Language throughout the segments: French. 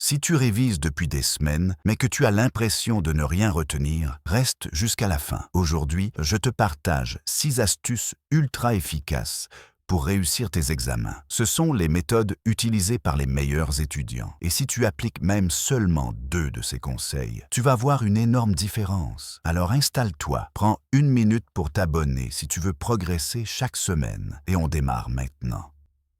Si tu révises depuis des semaines, mais que tu as l'impression de ne rien retenir, reste jusqu'à la fin. Aujourd'hui, je te partage 6 astuces ultra efficaces pour réussir tes examens. Ce sont les méthodes utilisées par les meilleurs étudiants. Et si tu appliques même seulement 2 de ces conseils, tu vas voir une énorme différence. Alors installe-toi, prends 1 minute pour t'abonner si tu veux progresser chaque semaine. Et on démarre maintenant.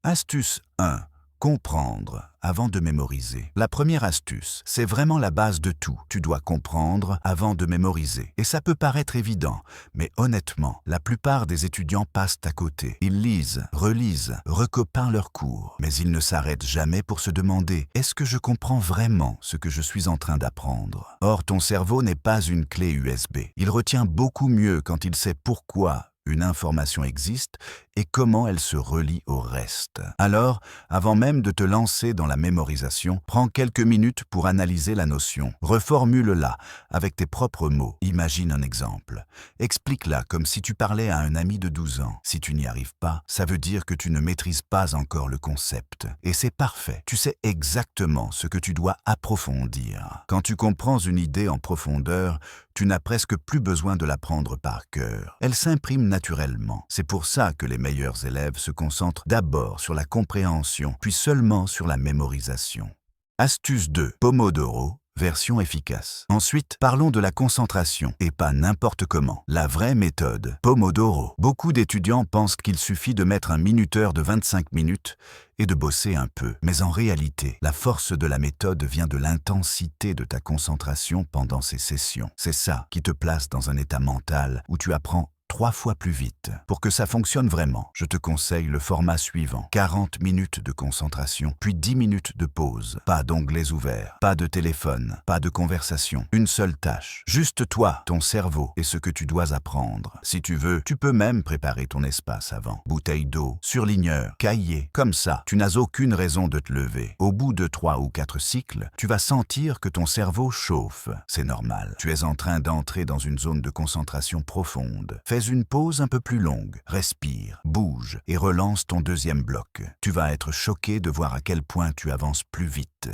Astuce 1. Comprendre avant de mémoriser. La première astuce, c'est vraiment la base de tout. Tu dois comprendre avant de mémoriser. Et ça peut paraître évident, mais honnêtement, la plupart des étudiants passent à côté. Ils lisent, relisent, recopient leurs cours, mais ils ne s'arrêtent jamais pour se demander « Est-ce que je comprends vraiment ce que je suis en train d'apprendre ?» Or, ton cerveau n'est pas une clé USB. Il retient beaucoup mieux quand il sait pourquoi une information existe et comment elle se relie au reste. Alors, avant même de te lancer dans la mémorisation, prends quelques minutes pour analyser la notion. Reformule-la avec tes propres mots. Imagine un exemple. Explique-la comme si tu parlais à un ami de 12 ans. Si tu n'y arrives pas, ça veut dire que tu ne maîtrises pas encore le concept. Et c'est parfait. Tu sais exactement ce que tu dois approfondir. Quand tu comprends une idée en profondeur, tu n'as presque plus besoin de l'apprendre par cœur. Elle s'imprime naturellement. C'est pour ça que les meilleurs élèves se concentrent d'abord sur la compréhension, puis seulement sur la mémorisation. Astuce 2. Pomodoro. Version efficace. Ensuite, parlons de la concentration, et pas n'importe comment. La vraie méthode, Pomodoro. Beaucoup d'étudiants pensent qu'il suffit de mettre un minuteur de 25 minutes et de bosser un peu. Mais en réalité, la force de la méthode vient de l'intensité de ta concentration pendant ces sessions. C'est ça qui te place dans un état mental où tu apprends 3 fois plus vite. Pour que ça fonctionne vraiment, je te conseille le format suivant. 40 minutes de concentration, puis 10 minutes de pause. Pas d'onglets ouverts, pas de téléphone, pas de conversation. Une seule tâche. Juste toi, ton cerveau et ce que tu dois apprendre. Si tu veux, tu peux même préparer ton espace avant. Bouteille d'eau, surligneur, cahier. Comme ça, tu n'as aucune raison de te lever. Au bout de 3 ou 4 cycles, tu vas sentir que ton cerveau chauffe. C'est normal. Tu es en train d'entrer dans une zone de concentration profonde. Fais une pause un peu plus longue, respire, bouge et relance ton deuxième bloc. Tu vas être choqué de voir à quel point tu avances plus vite.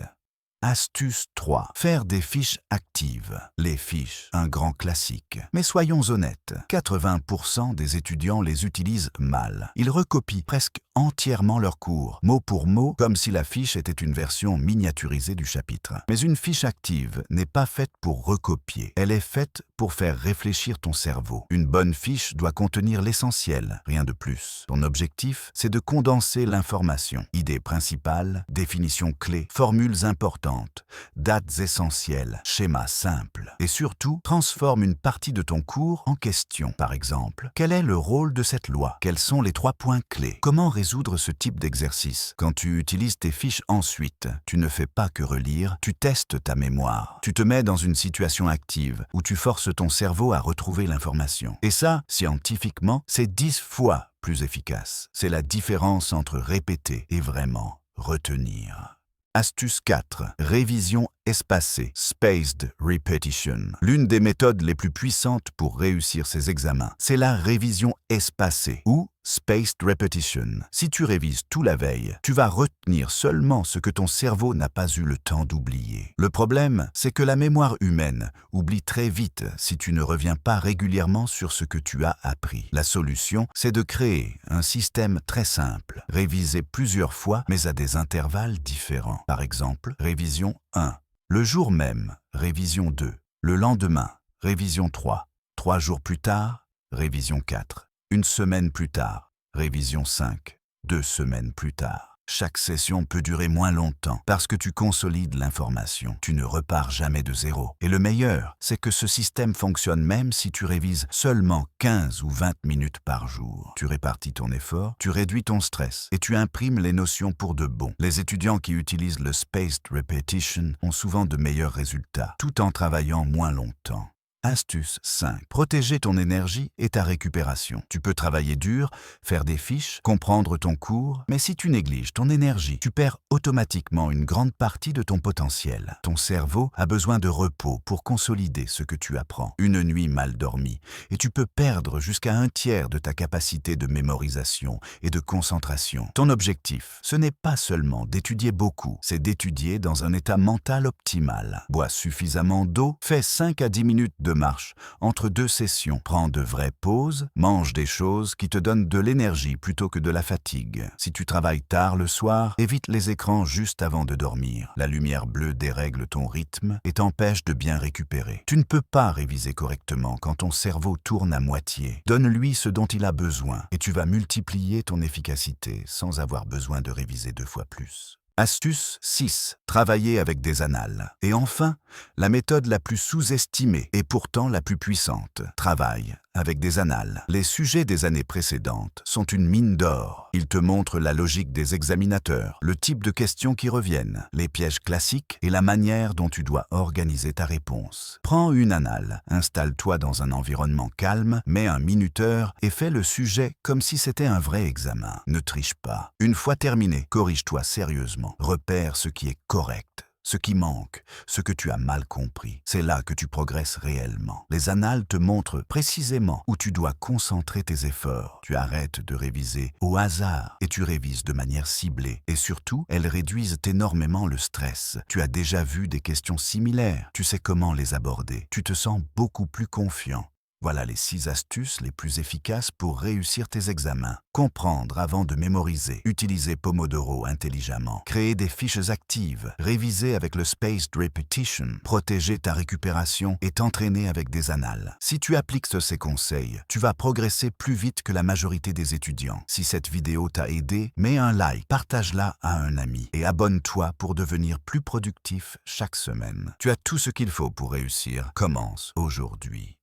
Astuce 3. Faire des fiches actives. Les fiches, un grand classique. Mais soyons honnêtes, 80% des étudiants les utilisent mal. Ils recopient presque entièrement leurs cours, mot pour mot, comme si la fiche était une version miniaturisée du chapitre. Mais une fiche active n'est pas faite pour recopier. Elle est faite pour faire réfléchir ton cerveau. Une bonne fiche doit contenir l'essentiel, rien de plus. Ton objectif, c'est de condenser l'information. Idées principales, définitions clés, formules importantes, dates essentielles, schémas simples. Et surtout, transforme une partie de ton cours en question. Par exemple, quel est le rôle de cette loi? Quels sont les 3 points clés? Comment résoudre ce type d'exercice? Quand tu utilises tes fiches ensuite, tu ne fais pas que relire, tu testes ta mémoire. Tu te mets dans une situation active où tu forces ton cerveau à retrouver l'information. Et ça, scientifiquement, c'est 10 fois plus efficace. C'est la différence entre répéter et vraiment retenir. Astuce 4. Révision espacée. Spaced repetition. L'une des méthodes les plus puissantes pour réussir ces examens, c'est la révision espacée ou spaced repetition. Si tu révises tout la veille, tu vas retenir seulement ce que ton cerveau n'a pas eu le temps d'oublier. Le problème, c'est que la mémoire humaine oublie très vite si tu ne reviens pas régulièrement sur ce que tu as appris. La solution, c'est de créer un système très simple. Réviser plusieurs fois, mais à des intervalles différents. Par exemple, révision 1. Le jour même, révision 2. Le lendemain, révision 3. 3 jours plus tard, révision 4. Une semaine plus tard, révision 5. 2 semaines plus tard. Chaque session peut durer moins longtemps parce que tu consolides l'information. Tu ne repars jamais de zéro. Et le meilleur, c'est que ce système fonctionne même si tu révises seulement 15 ou 20 minutes par jour. Tu répartis ton effort, tu réduis ton stress et tu imprimes les notions pour de bon. Les étudiants qui utilisent le spaced repetition ont souvent de meilleurs résultats, tout en travaillant moins longtemps. Astuce 5. Protéger ton énergie et ta récupération. Tu peux travailler dur, faire des fiches, comprendre ton cours, mais si tu négliges ton énergie, tu perds automatiquement une grande partie de ton potentiel. Ton cerveau a besoin de repos pour consolider ce que tu apprends. Une nuit mal dormie, et tu peux perdre jusqu'à 1/3 de ta capacité de mémorisation et de concentration. Ton objectif, ce n'est pas seulement d'étudier beaucoup, c'est d'étudier dans un état mental optimal. Bois suffisamment d'eau, fais 5 à 10 minutes de marche entre 2 sessions, prends de vraies pauses, mange des choses qui te donnent de l'énergie plutôt que de la fatigue. Si tu travailles tard le soir, évite les écrans juste avant de dormir. La lumière bleue dérègle ton rythme et t'empêche de bien récupérer. Tu ne peux pas réviser correctement quand ton cerveau tourne à moitié. Donne-lui ce dont il a besoin et tu vas multiplier ton efficacité sans avoir besoin de réviser 2 fois plus. Astuce 6. Travailler avec des annales. Et enfin, la méthode la plus sous-estimée et pourtant la plus puissante. Travaille avec des annales. Les sujets des années précédentes sont une mine d'or. Ils te montrent la logique des examinateurs, le type de questions qui reviennent, les pièges classiques et la manière dont tu dois organiser ta réponse. Prends une annale, installe-toi dans un environnement calme, mets un minuteur et fais le sujet comme si c'était un vrai examen. Ne triche pas. Une fois terminé, corrige-toi sérieusement. Repère ce qui est correct, ce qui manque, ce que tu as mal compris. C'est là que tu progresses réellement. Les annales te montrent précisément où tu dois concentrer tes efforts. Tu arrêtes de réviser au hasard et tu révises de manière ciblée. Et surtout, elles réduisent énormément le stress. Tu as déjà vu des questions similaires. Tu sais comment les aborder. Tu te sens beaucoup plus confiant. Voilà les 6 astuces les plus efficaces pour réussir tes examens. Comprendre avant de mémoriser. Utiliser Pomodoro intelligemment. Créer des fiches actives. Réviser avec le Spaced Repetition. Protéger ta récupération et t'entraîner avec des annales. Si tu appliques ces conseils, tu vas progresser plus vite que la majorité des étudiants. Si cette vidéo t'a aidé, mets un like, partage-la à un ami et abonne-toi pour devenir plus productif chaque semaine. Tu as tout ce qu'il faut pour réussir. Commence aujourd'hui.